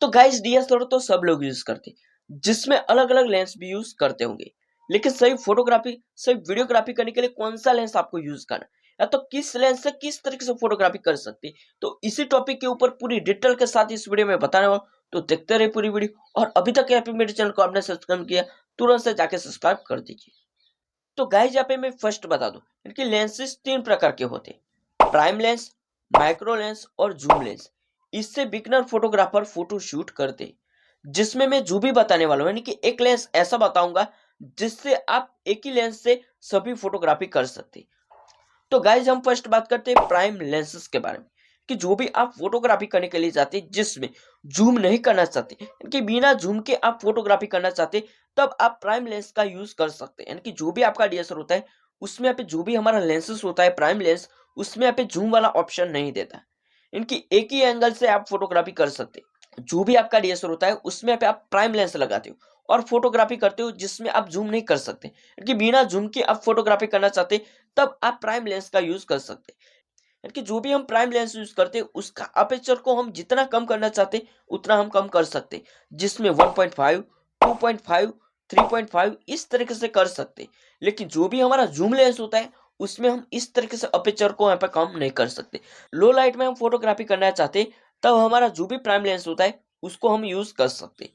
तो guys DSLR तो सब लोग यूज करते हैं, जिसमें अलग अलग लेंस भी यूज करते होंगे, लेकिन सही फोटोग्राफी सही वीडियोग्राफी करने के लिए कौन सा लेंस आपको यूज करना है, या तो किस लेंस से किस तरीके से फोटोग्राफी कर सकते हैं, तो इसी टॉपिक के ऊपर पूरी डिटेल के साथ इस वीडियो में बताने वाला हूं। तो देखते रहे पूरी वीडियो, और अभी तक यहाँ पे मेरे चैनल को आपने सब्सक्राइब किया तुरंत से जाके सब्सक्राइब कर दीजिए। तो गाइस यहाँ पे मैं फर्स्ट बता दूं, इनके लेंसेज तीन प्रकार के होते हैं: प्राइम लेंस, माइक्रो लेंस और जूम लेंस। इससे बिगनर फोटोग्राफर फोटो शूट करते हैं, जिसमें मैं जो भी बताने वाला हूं यानी कि एक लेंस ऐसा बताऊंगा जिससे आप एक ही लेंस से सभी फोटोग्राफी कर सकते हैं। तो गाइज हम फर्स्ट बात करते हैं प्राइम लेंसेज के बारे में, कि जो भी आप फोटोग्राफी करने के लिए जाते हैं जिसमें जूम नहीं करना चाहते, कि बिना जूम के आप फोटोग्राफी करना चाहते, तब आप प्राइम लेंस का यूज कर सकते हैं। यानी कि जो भी आपका डीएसएलआर होता है उसमें यहाँ पे जो भी हमारा लेंसेज होता है प्राइम लेंस, उसमें यहाँ पे जूम वाला ऑप्शन नहीं देता। इनकी एक ही एंगल से आप फोटोग्राफी कर सकते हैं। जो भी आपका डीएसएलआर होता है उसमें यहाँ पे आप प्राइम लेंस लगाते हो और फोटोग्राफी करते हो, जिसमें आप जूम नहीं कर सकते, कि बिना जूम के आप फोटोग्राफी करना चाहते तब आप प्राइम लेंस का यूज कर सकते हैं। यानी कि जो भी हम प्राइम लेंस यूज करते हैं उसका अपेचर को हम जितना कम करना चाहते उतना हम कम कर सकते, जिसमें 1.5, 2.5, 3.5 इस तरीके से कर सकते। लेकिन जो भी हमारा जूम लेंस होता है उसमें हम इस तरीके से अपेचर को यहाँ पे कम नहीं कर सकते। लो लाइट में हम फोटोग्राफी करना चाहते तब हमारा जो भी प्राइम लेंस होता है उसको हम यूज कर सकते,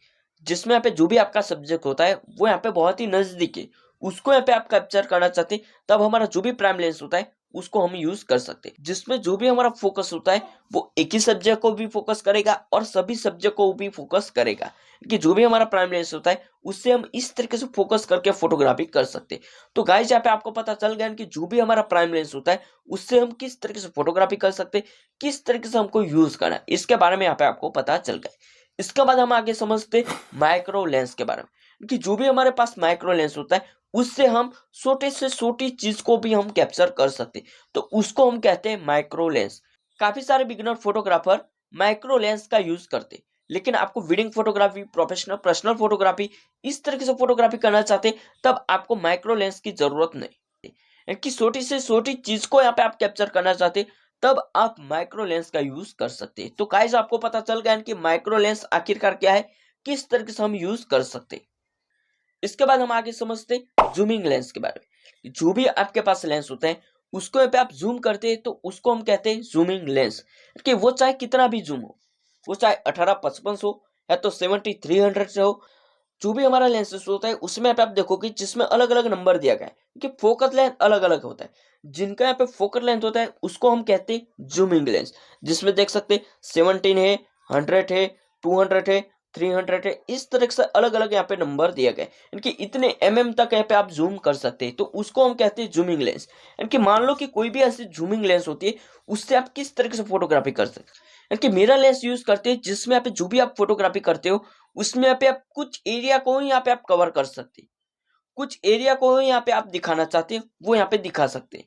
जिसमें यहाँ पे जो भी आपका सब्जेक्ट होता है वो यहाँ पे बहुत ही नजदीक है, उसको यहाँ पे आप कैप्चर करना चाहते तब हमारा जो भी प्राइम लेंस होता है उसको हम यूज कर सकते हैं, जिसमें जो भी हमारा फोकस होता है वो एक ही सब्जेक्ट को भी फोकस करेगा और सभी सब्जेक्ट को भी फोकस करेगा। कि जो भी हमारा प्राइम लेंस होता है उससे हम इस तरीके से फोकस करके फोटोग्राफी कर सकते हैं। तो गाइस यहाँ पे आपको पता चल गया कि जो भी हमारा प्राइम लेंस होता है उससे हम किस तरीके से फोटोग्राफी कर सकते हैं, किस तरीके से हमको यूज करना है, इसके बारे में यहाँ पे आपको पता चल गया। इसके बाद हम आगे समझते माइक्रो लेंस के बारे में, कि जो भी हमारे पास माइक्रो लेंस होता है उससे हम छोटे से छोटी चीज को भी हम कैप्चर कर सकते, तो उसको हम कहते हैं माइक्रो लेंस। काफी सारे बिगिनर फोटोग्राफर माइक्रो लेंस का यूज करते, लेकिन आपको wedding photography, professional personal photography इस तरीके से फोटोग्राफी करना चाहते तब आपको माइक्रो लेंस की जरूरत नहीं, कि छोटी से छोटी चीज को यहाँ पे आप कैप्चर करना चाहते तब आप माइक्रो लेंस का यूज कर सकते हैं। तो गाइस आपको पता चल गया कि माइक्रो लेंस आखिरकार क्या है, किस तरीके से हम यूज कर सकते। इसके बाद हम आगे समझते जूमिंग लेंस के बारे में। जो भी आपके पास लेंस होते हैं उसको यहाँ पे आप जूम करते हैं तो उसको हम कहते हैं जूमिंग लेंस, कि वो चाहे कितना भी जूम हो, वो चाहे 1855 हो या तो 7300 से हो, जो भी हमारा लेंसेस होता है उसमें यहाँ पे आप देखोगे जिसमें अलग अलग नंबर दिया गया है, कि फोकस लेंथ अलग अलग होता है। जिनका यहाँ पे फोकस लेंथ होता है उसको हम कहते हैं जूमिंग लेंस, जिसमें देख सकते 17 है, 100 है, 200 है, 300 है, इस तरह से अलग अलग यहाँ पे नंबर दिया गया है। इनकी इतने तक यहाँ पे आप जूम कर सकते हैं, तो उसको हम कहते हैं जूमिंग लेंस। इनकी मान लो कि कोई भी ऐसी जूमिंग लेंस होती है उससे आप किस तरीके से फोटोग्राफी कर सकते हैं। इनकी मिरर लेंस यूज करते हैं, जिसमें यहाँ पे जो भी आप फोटोग्राफी करते हो उसमें यहाँ पे आप कुछ एरिया को ही यहाँ पे आप कवर कर सकते, कुछ एरिया को ही यहाँ पे आप दिखाना चाहते हैं वो यहाँ पे दिखा सकते हैं।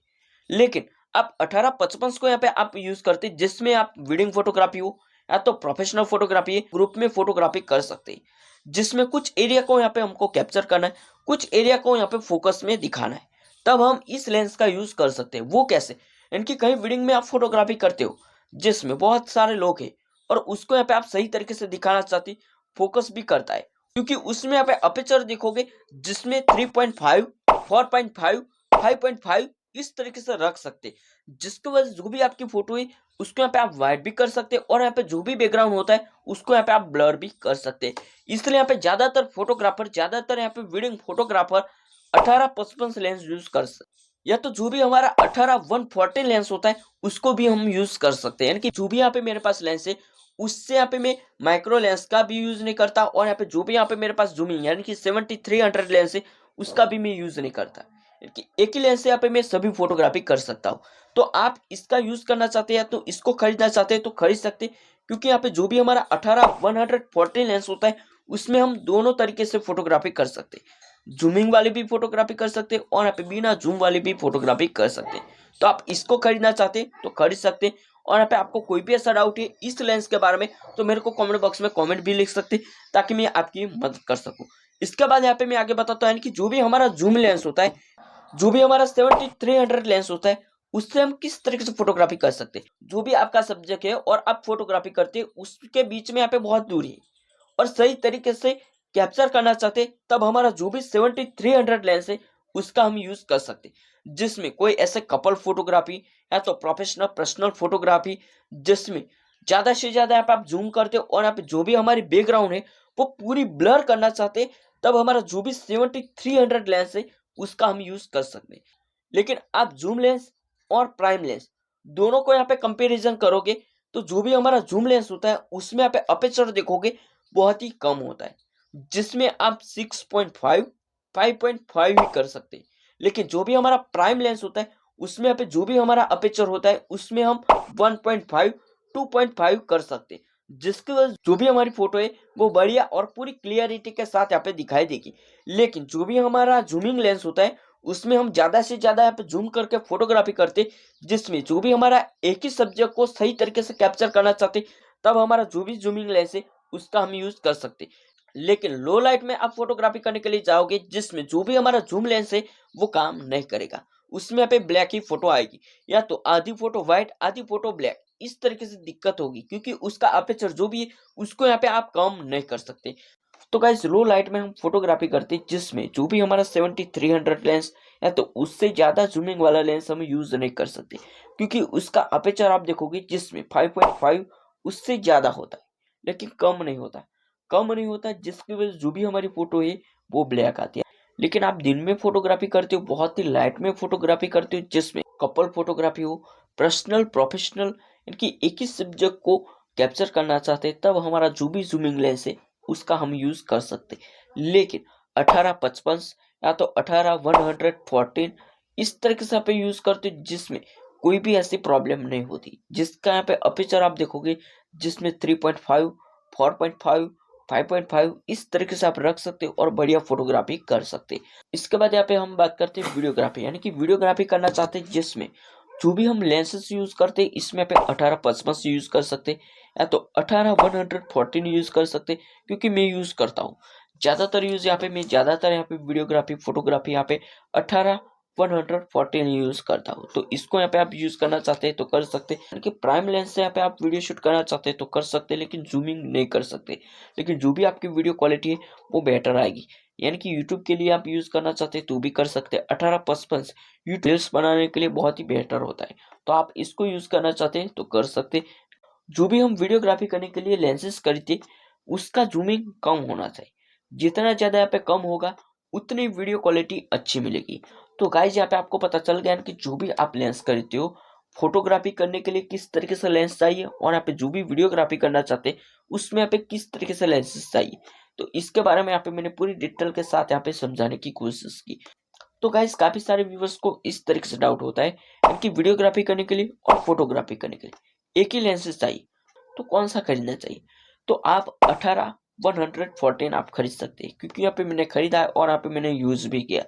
लेकिन आप 1855 को यहाँ पे आप यूज करते हैं, जिसमें आप वेडिंग फोटोग्राफी हो या तो प्रोफेशनल फोटोग्राफी है, ग्रुप में फोटोग्राफी कर सकते हैं, जिसमें कुछ एरिया को यहाँ पे हमको कैप्चर करना है, कुछ एरिया को यहाँ पे फोकस में दिखाना है, तब हम इस लेंस का यूज कर सकते हैं। वो कैसे, इनकी कहीं वेडिंग में आप फोटोग्राफी करते हो जिसमें बहुत सारे लोग हैं और उसको यहाँ पे आप सही तरीके से दिखाना चाहते, फोकस भी करता है, क्योंकि उसमें यहाँ पे अपेचर देखोगे जिसमें 3.5, 4.5, 5.5 इस तरीके से रख सकते, जिसकी वजह से जो भी आपकी फोटो है उसको यहाँ पे आप वाइट भी कर सकते और यहाँ पे जो भी बैकग्राउंड होता है उसको यहाँ पे आप ब्लर भी कर सकते। इसलिए यहाँ पे ज्यादातर फोटोग्राफर, ज्यादातर यहाँ पे वेडिंग फोटोग्राफर 1855 लेंस यूज कर सकते, या तो जो भी हमारा 18-140 लेंस होता है उसको भी हम यूज कर सकते हैं। यानी कि जो भी यहाँ पे मेरे पास लेंस है उससे यहाँ पे मैं माइक्रो लेंस का भी यूज नहीं करता, और यहाँ पे जो भी यहाँ पे मेरे पास जूमिंग यानी कि 7300 लेंस है उसका भी मैं यूज नहीं करता, कि एक ही लेंस से यहाँ पे मैं सभी फोटोग्राफी कर सकता हूँ। तो आप इसका यूज करना चाहते हैं तो इसको खरीदना चाहते हैं तो खरीद सकते, क्योंकि यहाँ पे जो भी हमारा 18-140 लेंस होता है उसमें हम दोनों तरीके से फोटोग्राफी कर सकते, जूमिंग वाली भी फोटोग्राफी कर सकते और यहाँ पे बिना जूम वाली भी फोटोग्राफी कर सकते। तो आप इसको खरीदना चाहते तो खरीद सकते, और यहाँ पे आपको कोई भी ऐसा डाउट है इस लेंस के बारे में तो मेरे को कमेंट बॉक्स में कमेंट भी लिख सकते ताकि मैं आपकी मदद कर सकूं। इसके बाद यहाँ पे मैं आगे बताता हूँ कि जो भी हमारा जूम लेंस होता है, जो भी हमारा 7300 लेंस होता है उससे हम किस तरीके से फोटोग्राफी कर सकते हैं। जो भी आपका सब्जेक्ट है और आप फोटोग्राफी करते हैं उसके बीच में यहाँ पे बहुत दूरी है और सही तरीके से कैप्चर करना चाहते हैं, तब हमारा जो भी 7300 लेंस है उसका हम यूज कर सकते हैं, जिसमें कोई ऐसे कपल फोटोग्राफी या तो प्रोफेशनल पर्सनल फोटोग्राफी जिसमें ज्यादा से ज्यादा यहाँ पे आप जूम करते हो और यहाँ पे जो भी हमारी बैकग्राउंड है वो पूरी ब्लर करना चाहते हैं, तब हमारा जो भी 7300 लेंस है उसका हम यूज कर सकते हैं। लेकिन आप जूम लेंस और प्राइम लेंस दोनों को यहाँ पे कंपैरिजन करोगे तो जो भी हमारा जूम लेंस होता है उसमें यहाँ पे अपेचर देखोगे बहुत ही कम होता है, जिसमें आप 6.5 5.5 ही कर सकते हैं। लेकिन जो भी हमारा प्राइम लेंस होता है उसमें यहाँ पे जो भी हमारा अपेचर होता है उसमें हम 1.5 2.5 कर सकते हैं, जिसकी वजह से जो भी हमारी फोटो है वो बढ़िया और पूरी क्लियरिटी के साथ यहाँ पे दिखाई देगी। लेकिन जो भी हमारा जूमिंग लेंस होता है उसमें हम ज्यादा से ज्यादा यहाँ पे जूम करके फोटोग्राफी करते, जिसमें जो भी हमारा एक ही सब्जेक्ट को सही तरीके से कैप्चर करना चाहते, तब हमारा जो भी जूमिंग लेंस है उसका हम यूज कर सकते। लेकिन लो लाइट में आप फोटोग्राफी करने के लिए जाओगे जिसमें जो भी हमारा जूम लेंस है वो काम नहीं करेगा, उसमें यहाँ पे ब्लैक ही फोटो आएगी, या तो आधी फोटो व्हाइट आधी फोटो ब्लैक, इस तरीके से दिक्कत होगी क्योंकि उसका अपेचर जो भी है उसको यहाँ पे आप कम नहीं कर सकते। तो गाइस लो लाइट में हम फोटोग्राफी करते हैं जिसमें जो भी हमारा 7300 लेंस या तो उससे ज्यादा जूमिंग वाला लेंस हम यूज नहीं कर सकते, क्योंकि उसका अपेचर आप देखोगे जिसमें 5.5 उससे ज्यादा होता है लेकिन कम नहीं होता, जिसकी वजह से जो भी हमारी फोटो है वो ब्लैक आती है। लेकिन आप दिन में फोटोग्राफी करते हो, बहुत ही लाइट में फोटोग्राफी करते हो जिसमें कपल फोटोग्राफी हो, पर्सनल प्रोफेशनल, इनकी एक ही सब्जेक्ट को कैप्चर करना चाहते हैं, तब हमारा जो भी जूमिंग लेंस है उसका हम यूज कर सकते। लेकिन 18-55 या तो 18-114 इस तरीके से आप यूज करते जिसमें कोई भी ऐसी प्रॉब्लम नहीं होती, जिसका यहाँ पे अपेचर आप देखोगे जिसमें 3.5 4.5 5.5 इस तरीके से आप रख सकते हो और बढ़िया फोटोग्राफी कर सकते। इसके बाद यहाँ पे हम बात करते हैं वीडियोग्राफी, यानी कि वीडियोग्राफी करना चाहते हैं जिसमें जो भी हम लेंसेस यूज करते हैं इसमें पे 18-55 यूज कर सकते या तो 18-114 यूज कर सकते, क्योंकि मैं यूज करता हूँ ज्यादातर यहाँ पे वीडियोग्राफी फोटोग्राफी यहाँ पे 18-114 यूज करता हूँ। तो इसको यहाँ पे आप यूज करना चाहते हैं तो कर सकते हैं, यानी कि प्राइम लेंस से यहाँ पे आप वीडियो शूट करना चाहते हैं तो कर सकते हैं, लेकिन जूमिंग नहीं कर सकते। लेकिन जो भी आपकी वीडियो क्वालिटी है वो बेटर आएगी, यानी कि यूट्यूब के लिए आप यूज करना चाहते हैं तो भी कर सकते हैं। 18-55 यूट्यूब रील्स बनाने के लिए बहुत ही बेहतर होता है, तो आप इसको यूज करना चाहते हैं तो कर सकते। जो भी हम वीडियोग्राफी करने के लिए लेंसेज खरीदते उसका जूमिंग कम होना चाहिए, जितना ज्यादा यहाँ पे कम होगा उतनी वीडियो क्वालिटी अच्छी मिलेगी। तो गाइज यहाँ पे आपको पता चल गया कि जो भी आप लेंस खरीदते हो फोटोग्राफी करने के लिए किस तरीके से लेंस चाहिए, और यहाँ पे जो भी वीडियोग्राफी करना चाहते हैं उसमें यहाँ पे किस तरीके से लेंसेज चाहिए, तो इसके बारे में यहाँ पे मैंने पूरी डिटेल के साथ यहाँ पे समझाने की कोशिश की। तो गाइस काफी सारे व्यूवर्स को इस तरीके से डाउट होता है इनकी वीडियोग्राफी करने के लिए और फोटोग्राफी करने के लिए एक ही लेंसेज चाहिए, तो कौन सा खरीदना चाहिए। तो आप 18-114 आप खरीद सकते हैं, क्योंकि यहाँ पे मैंने खरीदा है और यहाँ पे मैंने यूज भी किया।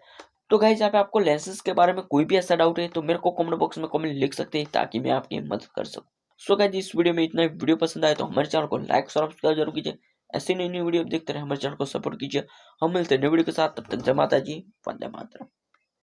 तो गाइस यहाँ पे आपको लेंसेज के बारे में कोई भी ऐसा डाउट है तो मेरे को कमेंट बॉक्स में कमेंट लिख सकते हैं ताकि मैं आपकी मदद कर सकूं। सो गाइस इस वीडियो में इतना ही। वीडियो पसंद आए तो हमारे चैनल को लाइक सब्सक्राइब जरूर कीजिए, ऐसी नई वीडियो देखते रहे हमारे चैनल को सपोर्ट कीजिए। हम मिलते हैं नई वीडियो के साथ, तब तक जय माता जी, वंदे मातरम।